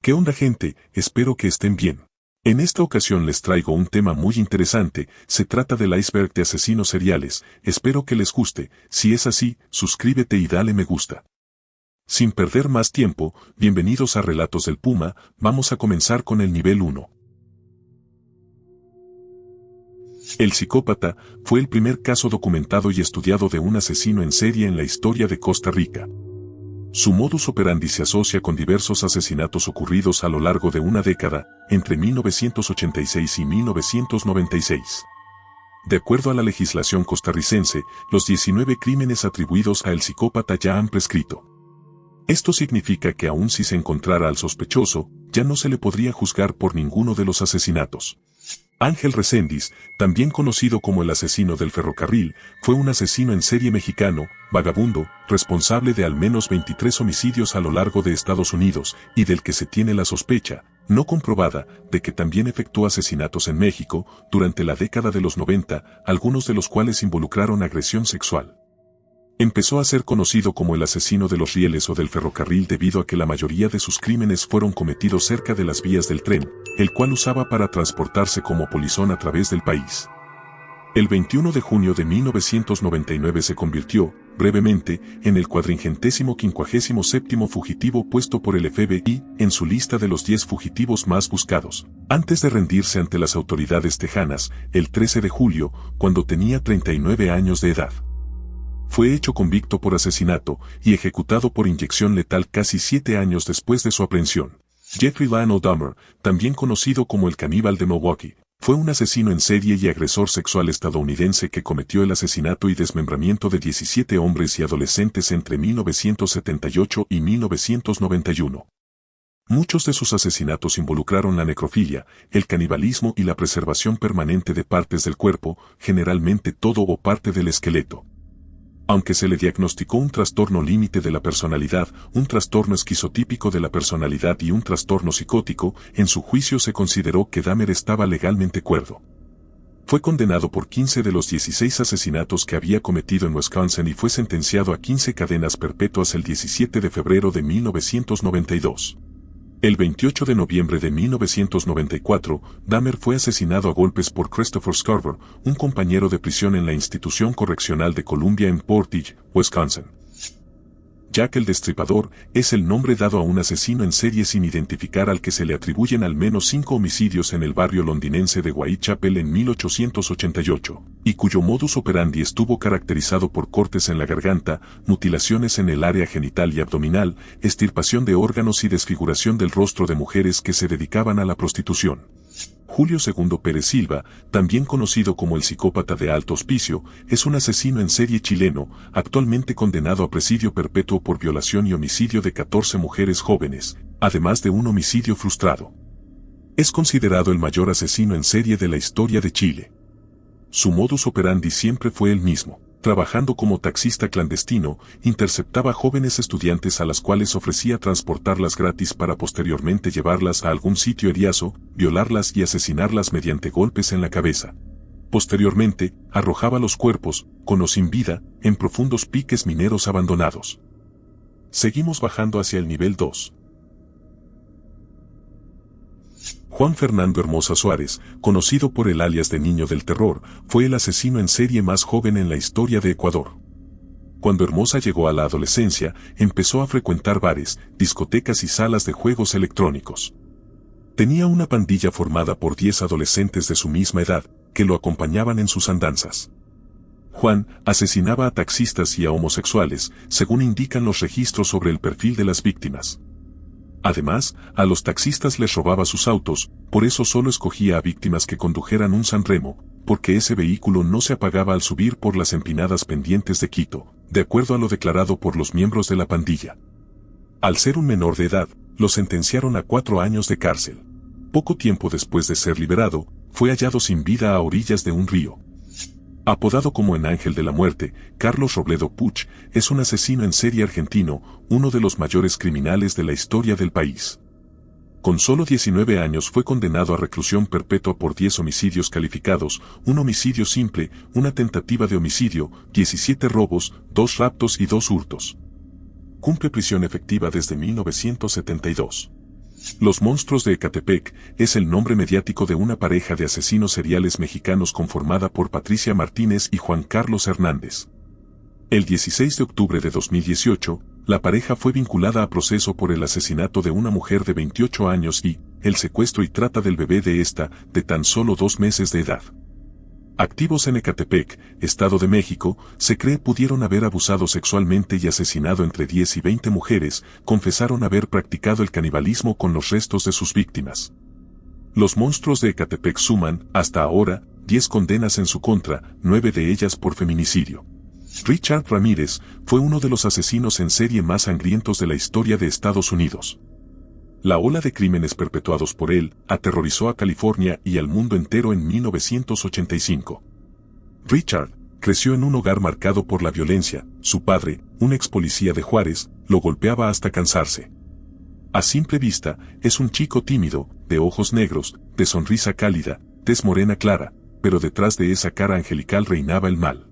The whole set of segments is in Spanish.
¿Qué onda, gente? Espero que estén bien. En esta ocasión les traigo un tema muy interesante, se trata del iceberg de asesinos seriales, espero que les guste, si es así, suscríbete y dale me gusta. Sin perder más tiempo, bienvenidos a Relatos del Puma, vamos a comenzar con el nivel 1. El psicópata fue el primer caso documentado y estudiado de un asesino en serie en la historia de Costa Rica. Su modus operandi se asocia con diversos asesinatos ocurridos a lo largo de una década, entre 1986 y 1996. De acuerdo a la legislación costarricense, los 19 crímenes atribuidos a el psicópata ya han prescrito. Esto significa que aun si se encontrara al sospechoso, ya no se le podría juzgar por ninguno de los asesinatos. Ángel Reséndiz, también conocido como el asesino del ferrocarril, fue un asesino en serie mexicano, vagabundo, responsable de al menos 23 homicidios a lo largo de Estados Unidos, y del que se tiene la sospecha, no comprobada, de que también efectuó asesinatos en México, durante la década de los 90, algunos de los cuales involucraron agresión sexual. Empezó a ser conocido como el asesino de los rieles o del ferrocarril debido a que la mayoría de sus crímenes fueron cometidos cerca de las vías del tren, el cual usaba para transportarse como polizón a través del país. El 21 de junio de 1999 se convirtió, brevemente, en el 457º fugitivo puesto por el FBI en su lista de los 10 fugitivos más buscados, antes de rendirse ante las autoridades tejanas, el 13 de julio, cuando tenía 39 años de edad. Fue hecho convicto por asesinato y ejecutado por inyección letal casi 7 años después de su aprehensión. Jeffrey Lionel Dahmer, también conocido como el caníbal de Milwaukee, fue un asesino en serie y agresor sexual estadounidense que cometió el asesinato y desmembramiento de 17 hombres y adolescentes entre 1978 y 1991. Muchos de sus asesinatos involucraron la necrofilia, el canibalismo y la preservación permanente de partes del cuerpo, generalmente todo o parte del esqueleto. Aunque se le diagnosticó un trastorno límite de la personalidad, un trastorno esquizotípico de la personalidad y un trastorno psicótico, en su juicio se consideró que Dahmer estaba legalmente cuerdo. Fue condenado por 15 de los 16 asesinatos que había cometido en Wisconsin y fue sentenciado a 15 cadenas perpetuas el 17 de febrero de 1992. El 28 de noviembre de 1994, Dahmer fue asesinado a golpes por Christopher Scarver, un compañero de prisión en la institución correccional de Columbia en Portage, Wisconsin. Jack el Destripador es el nombre dado a un asesino en serie sin identificar al que se le atribuyen al menos 5 homicidios en el barrio londinense de Whitechapel en 1888, y cuyo modus operandi estuvo caracterizado por cortes en la garganta, mutilaciones en el área genital y abdominal, extirpación de órganos y desfiguración del rostro de mujeres que se dedicaban a la prostitución. Julio II Pérez Silva, también conocido como el psicópata de alto hospicio, es un asesino en serie chileno, actualmente condenado a presidio perpetuo por violación y homicidio de 14 mujeres jóvenes, además de un homicidio frustrado. Es considerado el mayor asesino en serie de la historia de Chile. Su modus operandi siempre fue el mismo. Trabajando como taxista clandestino, interceptaba jóvenes estudiantes a las cuales ofrecía transportarlas gratis para posteriormente llevarlas a algún sitio eriazo, violarlas y asesinarlas mediante golpes en la cabeza. Posteriormente, arrojaba los cuerpos, con o sin vida, en profundos piques mineros abandonados. Seguimos bajando hacia el nivel 2. Juan Fernando Hermosa Suárez, conocido por el alias de Niño del Terror, fue el asesino en serie más joven en la historia de Ecuador. Cuando Hermosa llegó a la adolescencia, empezó a frecuentar bares, discotecas y salas de juegos electrónicos. Tenía una pandilla formada por 10 adolescentes de su misma edad, que lo acompañaban en sus andanzas. Juan asesinaba a taxistas y a homosexuales, según indican los registros sobre el perfil de las víctimas. Además, a los taxistas les robaba sus autos, por eso solo escogía a víctimas que condujeran un Sanremo, porque ese vehículo no se apagaba al subir por las empinadas pendientes de Quito, de acuerdo a lo declarado por los miembros de la pandilla. Al ser un menor de edad, lo sentenciaron a 4 años de cárcel. Poco tiempo después de ser liberado, fue hallado sin vida a orillas de un río. Apodado como el Ángel de la Muerte, Carlos Robledo Puch es un asesino en serie argentino, uno de los mayores criminales de la historia del país. Con solo 19 años fue condenado a reclusión perpetua por 10 homicidios calificados, un homicidio simple, una tentativa de homicidio, 17 robos, 2 raptos y 2 hurtos. Cumple prisión efectiva desde 1972. Los Monstruos de Ecatepec es el nombre mediático de una pareja de asesinos seriales mexicanos conformada por Patricia Martínez y Juan Carlos Hernández. El 16 de octubre de 2018, la pareja fue vinculada a proceso por el asesinato de una mujer de 28 años y el secuestro y trata del bebé de esta, de tan solo 2 meses de edad. Activos en Ecatepec, Estado de México, se cree pudieron haber abusado sexualmente y asesinado entre 10 y 20 mujeres, confesaron haber practicado el canibalismo con los restos de sus víctimas. Los Monstruos de Ecatepec suman, hasta ahora, 10 condenas en su contra, 9 de ellas por feminicidio. Richard Ramírez fue uno de los asesinos en serie más sangrientos de la historia de Estados Unidos. La ola de crímenes perpetuados por él aterrorizó a California y al mundo entero en 1985. Richard creció en un hogar marcado por la violencia. Su padre, un ex policía de Juárez, lo golpeaba hasta cansarse. A simple vista, es un chico tímido, de ojos negros, de sonrisa cálida, tez morena clara, pero detrás de esa cara angelical reinaba el mal.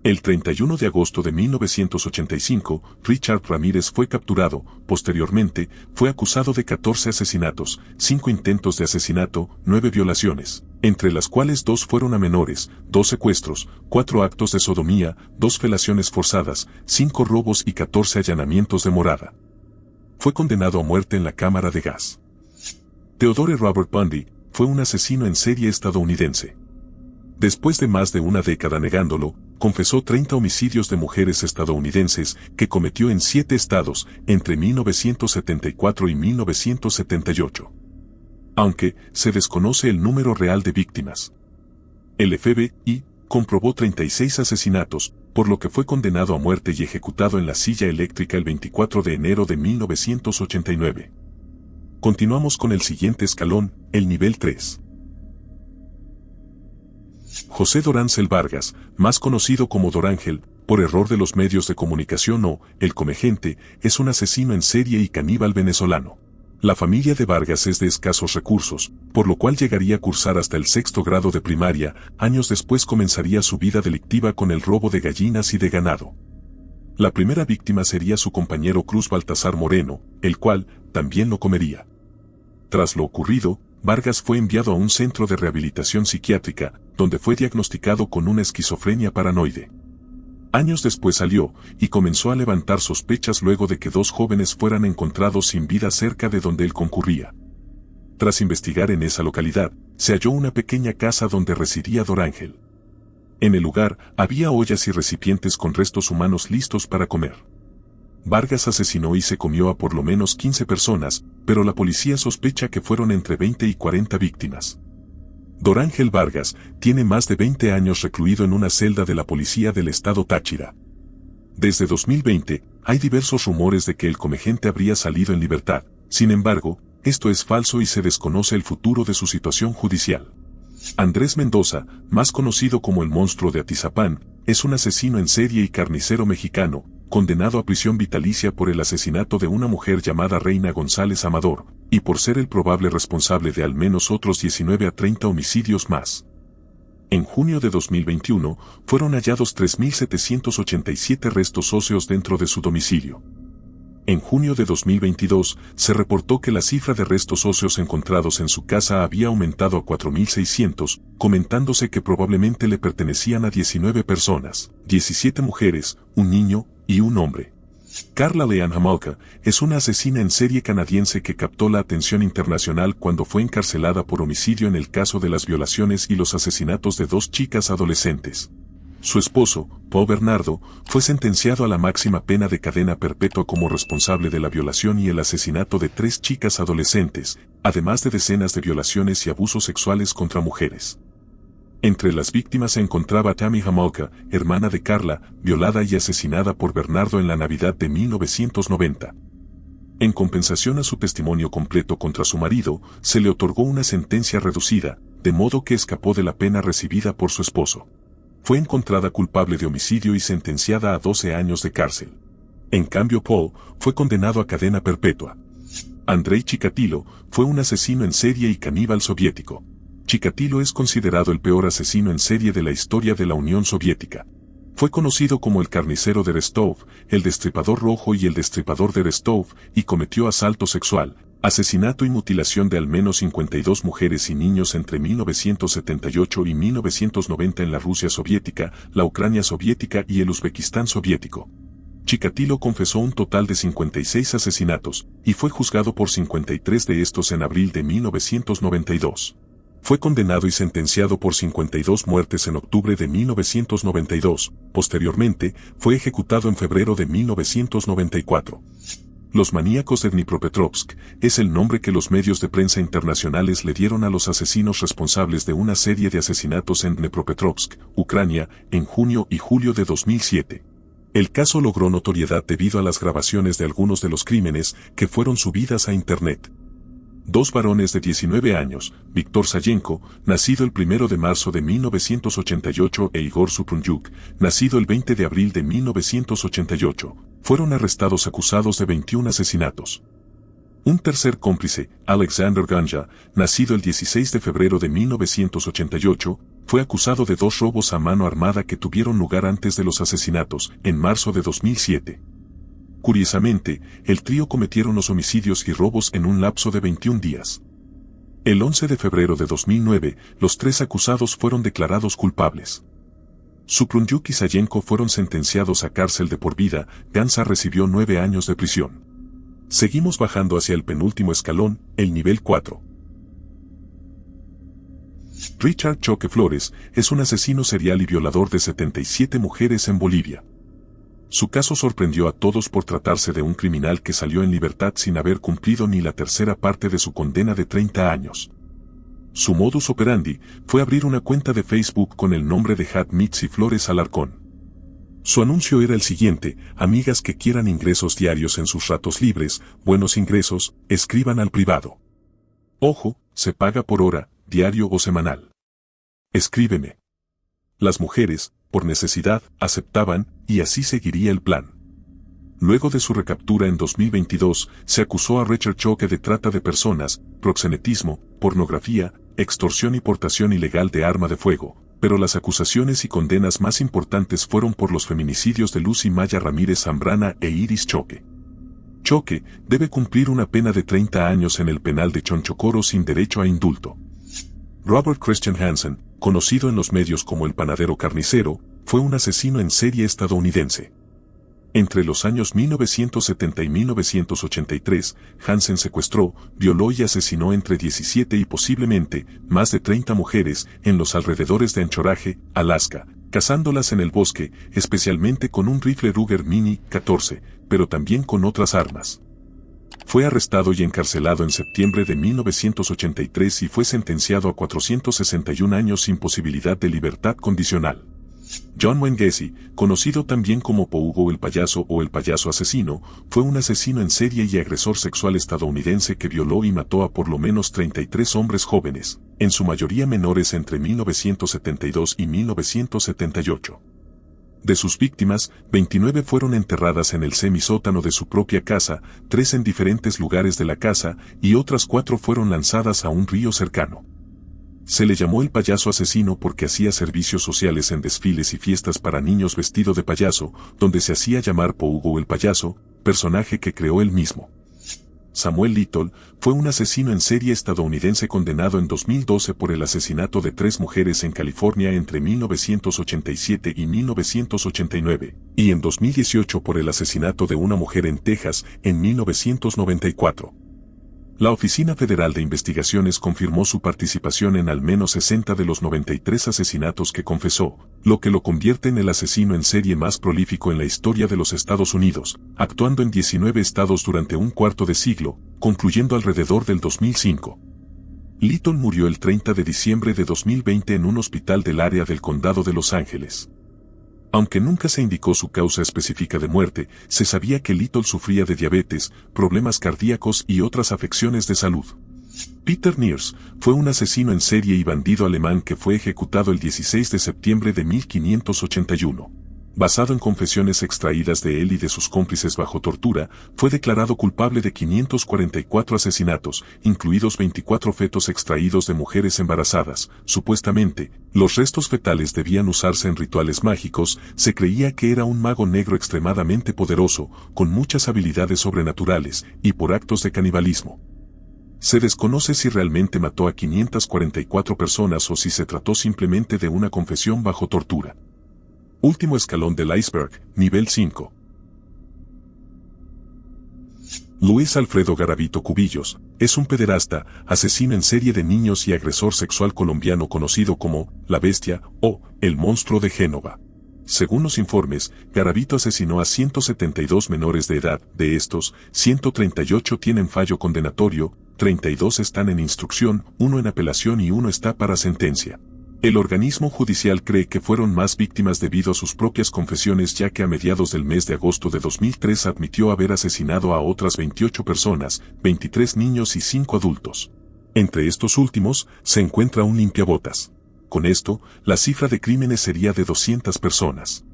El 31 de agosto de 1985, Richard Ramírez fue capturado. Posteriormente, fue acusado de 14 asesinatos, 5 intentos de asesinato, 9 violaciones, entre las cuales 2 fueron a menores, 2 secuestros, 4 actos de sodomía, 2 felaciones forzadas, 5 robos y 14 allanamientos de morada. Fue condenado a muerte en la cámara de gas. Theodore Robert Bundy fue un asesino en serie estadounidense. Después de más de una década negándolo, confesó 30 homicidios de mujeres estadounidenses que cometió en 7 estados entre 1974 y 1978. Aunque se desconoce el número real de víctimas. El FBI comprobó 36 asesinatos, por lo que fue condenado a muerte y ejecutado en la silla eléctrica el 24 de enero de 1989. Continuamos con el siguiente escalón, el nivel 3. José Dorángel Vargas, más conocido como Dorángel, por error de los medios de comunicación o el Comegente, es un asesino en serie y caníbal venezolano. La familia de Vargas es de escasos recursos, por lo cual llegaría a cursar hasta el 6º grado de primaria. Años después comenzaría su vida delictiva con el robo de gallinas y de ganado. La primera víctima sería su compañero Cruz Baltasar Moreno, el cual también lo comería. Tras lo ocurrido, Vargas fue enviado a un centro de rehabilitación psiquiátrica, donde fue diagnosticado con una esquizofrenia paranoide. Años después salió, y comenzó a levantar sospechas luego de que 2 jóvenes fueran encontrados sin vida cerca de donde él concurría. Tras investigar en esa localidad, se halló una pequeña casa donde residía Dorángel. En el lugar, había ollas y recipientes con restos humanos listos para comer. Vargas asesinó y se comió a por lo menos 15 personas, pero la policía sospecha que fueron entre 20 y 40 víctimas. Dorángel Vargas tiene más de 20 años recluido en una celda de la policía del estado Táchira. Desde 2020, hay diversos rumores de que el Comegente habría salido en libertad. Sin embargo, esto es falso y se desconoce el futuro de su situación judicial. Andrés Mendoza, más conocido como el Monstruo de Atizapán, es un asesino en serie y carnicero mexicano, condenado a prisión vitalicia por el asesinato de una mujer llamada Reina González Amador, y por ser el probable responsable de al menos otros 19 a 30 homicidios más. En junio de 2021, fueron hallados 3.787 restos óseos dentro de su domicilio. En junio de 2022, se reportó que la cifra de restos óseos encontrados en su casa había aumentado a 4.600, comentándose que probablemente le pertenecían a 19 personas, 17 mujeres, un niño y un hombre. Karla Leanne Homolka es una asesina en serie canadiense que captó la atención internacional cuando fue encarcelada por homicidio en el caso de las violaciones y los asesinatos de 2 chicas adolescentes. Su esposo, Paul Bernardo, fue sentenciado a la máxima pena de cadena perpetua como responsable de la violación y el asesinato de 3 chicas adolescentes, además de decenas de violaciones y abusos sexuales contra mujeres. Entre las víctimas se encontraba Tammy Homolka, hermana de Karla, violada y asesinada por Bernardo en la Navidad de 1990. En compensación a su testimonio completo contra su marido, se le otorgó una sentencia reducida, de modo que escapó de la pena recibida por su esposo. Fue encontrada culpable de homicidio y sentenciada a 12 años de cárcel. En cambio Paul fue condenado a cadena perpetua. Andrei Chikatilo fue un asesino en serie y caníbal soviético. Chikatilo es considerado el peor asesino en serie de la historia de la Unión Soviética. Fue conocido como el carnicero de Rostov, el destripador rojo y el destripador de Rostov, y cometió asalto sexual, Asesinato y mutilación de al menos 52 mujeres y niños entre 1978 y 1990 en la Rusia soviética, la Ucrania soviética y el Uzbekistán soviético. Chikatilo confesó un total de 56 asesinatos, y fue juzgado por 53 de estos en abril de 1992. Fue condenado y sentenciado por 52 muertes en octubre de 1992, posteriormente, fue ejecutado en febrero de 1994. Los maníacos de Dnipropetrovsk es el nombre que los medios de prensa internacionales le dieron a los asesinos responsables de una serie de asesinatos en Dnipropetrovsk, Ucrania, en junio y julio de 2007. El caso logró notoriedad debido a las grabaciones de algunos de los crímenes que fueron subidas a Internet. Dos varones de 19 años, Víctor Sayenko, nacido el 1 de marzo de 1988 e Igor Suprunjuk, nacido el 20 de abril de 1988, fueron arrestados acusados de 21 asesinatos. Un tercer cómplice, Alexander Ganja, nacido el 16 de febrero de 1988, fue acusado de 2 robos a mano armada que tuvieron lugar antes de los asesinatos, en marzo de 2007. Curiosamente, el trío cometieron los homicidios y robos en un lapso de 21 días. El 11 de febrero de 2009, los 3 acusados fueron declarados culpables. Suprunjuk y Sayenko fueron sentenciados a cárcel de por vida, Ganja recibió 9 años de prisión. Seguimos bajando hacia el penúltimo escalón, el nivel 4. Richard Choque Flores es un asesino serial y violador de 77 mujeres en Bolivia. Su caso sorprendió a todos por tratarse de un criminal que salió en libertad sin haber cumplido ni la tercera parte de su condena de 30 años. Su modus operandi fue abrir una cuenta de Facebook con el nombre de Hat Mitzi Flores Alarcón. Su anuncio era el siguiente: amigas que quieran ingresos diarios en sus ratos libres, buenos ingresos, escriban al privado. Ojo, se paga por hora, diario o semanal. Escríbeme. Las mujeres, por necesidad, aceptaban, y así seguiría el plan. Luego de su recaptura en 2022, se acusó a Richard Choque de trata de personas, proxenetismo, pornografía, extorsión y portación ilegal de arma de fuego, pero las acusaciones y condenas más importantes fueron por los feminicidios de Lucy Maya Ramírez Zambrana e Iris Choque. Choque debe cumplir una pena de 30 años en el penal de Chonchocoro sin derecho a indulto. Robert Christian Hansen, conocido en los medios como el panadero carnicero, fue un asesino en serie estadounidense. Entre los años 1970 y 1983, Hansen secuestró, violó y asesinó entre 17 y posiblemente más de 30 mujeres en los alrededores de Anchorage, Alaska, cazándolas en el bosque, especialmente con un rifle Ruger Mini 14, pero también con otras armas. Fue arrestado y encarcelado en septiembre de 1983 y fue sentenciado a 461 años sin posibilidad de libertad condicional. John Wayne Gacy, conocido también como Pogo el payaso o el payaso asesino, fue un asesino en serie y agresor sexual estadounidense que violó y mató a por lo menos 33 hombres jóvenes, en su mayoría menores entre 1972 y 1978. De sus víctimas, 29 fueron enterradas en el semisótano de su propia casa, 3 en diferentes lugares de la casa, y otras 4 fueron lanzadas a un río cercano. Se le llamó el payaso asesino porque hacía servicios sociales en desfiles y fiestas para niños vestido de payaso, donde se hacía llamar Pogo el payaso, personaje que creó él mismo. Samuel Little fue un asesino en serie estadounidense condenado en 2012 por el asesinato de 3 mujeres en California entre 1987 y 1989, y en 2018 por el asesinato de una mujer en Texas en 1994. La Oficina Federal de Investigaciones confirmó su participación en al menos 60 de los 93 asesinatos que confesó, lo que lo convierte en el asesino en serie más prolífico en la historia de los Estados Unidos, actuando en 19 estados durante un cuarto de siglo, concluyendo alrededor del 2005. Little murió el 30 de diciembre de 2020 en un hospital del área del condado de Los Ángeles. Aunque nunca se indicó su causa específica de muerte, se sabía que Little sufría de diabetes, problemas cardíacos y otras afecciones de salud. Peter Niers fue un asesino en serie y bandido alemán que fue ejecutado el 16 de septiembre de 1581. Basado en confesiones extraídas de él y de sus cómplices bajo tortura, fue declarado culpable de 544 asesinatos, incluidos 24 fetos extraídos de mujeres embarazadas. Supuestamente, los restos fetales debían usarse en rituales mágicos. Se creía que era un mago negro extremadamente poderoso, con muchas habilidades sobrenaturales, y por actos de canibalismo. Se desconoce si realmente mató a 544 personas o si se trató simplemente de una confesión bajo tortura. Último escalón del iceberg, nivel 5. Luis Alfredo Garavito Cubillos es un pederasta, asesino en serie de niños y agresor sexual colombiano conocido como La Bestia o El Monstruo de Génova. Según los informes, Garavito asesinó a 172 menores de edad. De estos, 138 tienen fallo condenatorio, 32 están en instrucción, 1 en apelación y 1 está para sentencia. El organismo judicial cree que fueron más víctimas debido a sus propias confesiones, ya que a mediados del mes de agosto de 2003 admitió haber asesinado a otras 28 personas, 23 niños y 5 adultos. Entre estos últimos, se encuentra un limpiabotas. Con esto, la cifra de crímenes sería de 200 personas.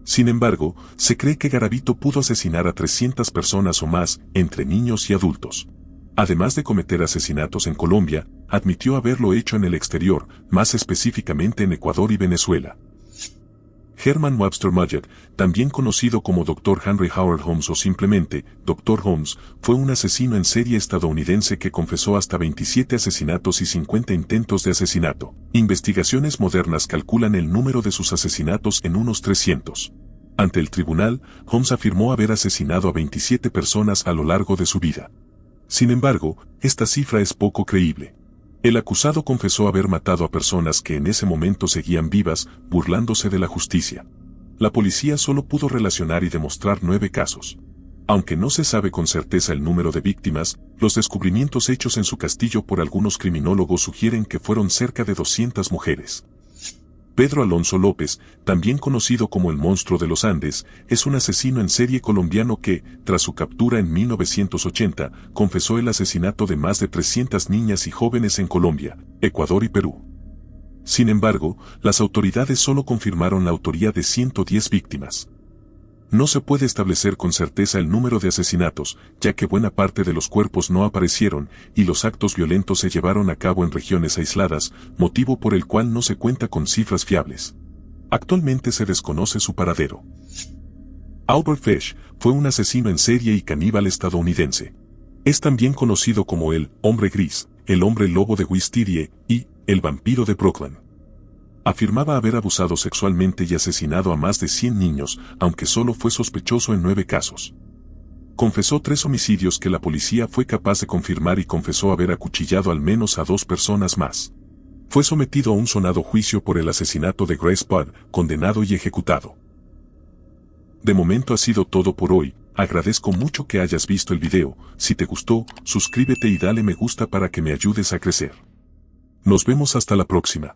Sin embargo, se cree que Garavito pudo asesinar a 300 personas o más, entre niños y adultos. Además de cometer asesinatos en Colombia, admitió haberlo hecho en el exterior, más específicamente en Ecuador y Venezuela. Herman Webster Mudgett, también conocido como Dr. Henry Howard Holmes o simplemente Dr. Holmes, fue un asesino en serie estadounidense que confesó hasta 27 asesinatos y 50 intentos de asesinato. Investigaciones modernas calculan el número de sus asesinatos en unos 300. Ante el tribunal, Holmes afirmó haber asesinado a 27 personas a lo largo de su vida. Sin embargo, esta cifra es poco creíble. El acusado confesó haber matado a personas que en ese momento seguían vivas, burlándose de la justicia. La policía solo pudo relacionar y demostrar 9 casos. Aunque no se sabe con certeza el número de víctimas, los descubrimientos hechos en su castillo por algunos criminólogos sugieren que fueron cerca de 200 mujeres. Pedro Alonso López, también conocido como el Monstruo de los Andes, es un asesino en serie colombiano que, tras su captura en 1980, confesó el asesinato de más de 300 niñas y jóvenes en Colombia, Ecuador y Perú. Sin embargo, las autoridades solo confirmaron la autoría de 110 víctimas. No se puede establecer con certeza el número de asesinatos, ya que buena parte de los cuerpos no aparecieron y los actos violentos se llevaron a cabo en regiones aisladas, motivo por el cual no se cuenta con cifras fiables. Actualmente se desconoce su paradero. Albert Fish fue un asesino en serie y caníbal estadounidense. Es también conocido como el Hombre Gris, el Hombre Lobo de Wisteria y el Vampiro de Brooklyn. Afirmaba haber abusado sexualmente y asesinado a más de 100 niños, aunque solo fue sospechoso en 9 casos. Confesó 3 homicidios que la policía fue capaz de confirmar y confesó haber acuchillado al menos a 2 personas más. Fue sometido a un sonado juicio por el asesinato de Grace Budd, condenado y ejecutado. De momento ha sido todo por hoy, agradezco mucho que hayas visto el video, si te gustó, suscríbete y dale me gusta para que me ayudes a crecer. Nos vemos hasta la próxima.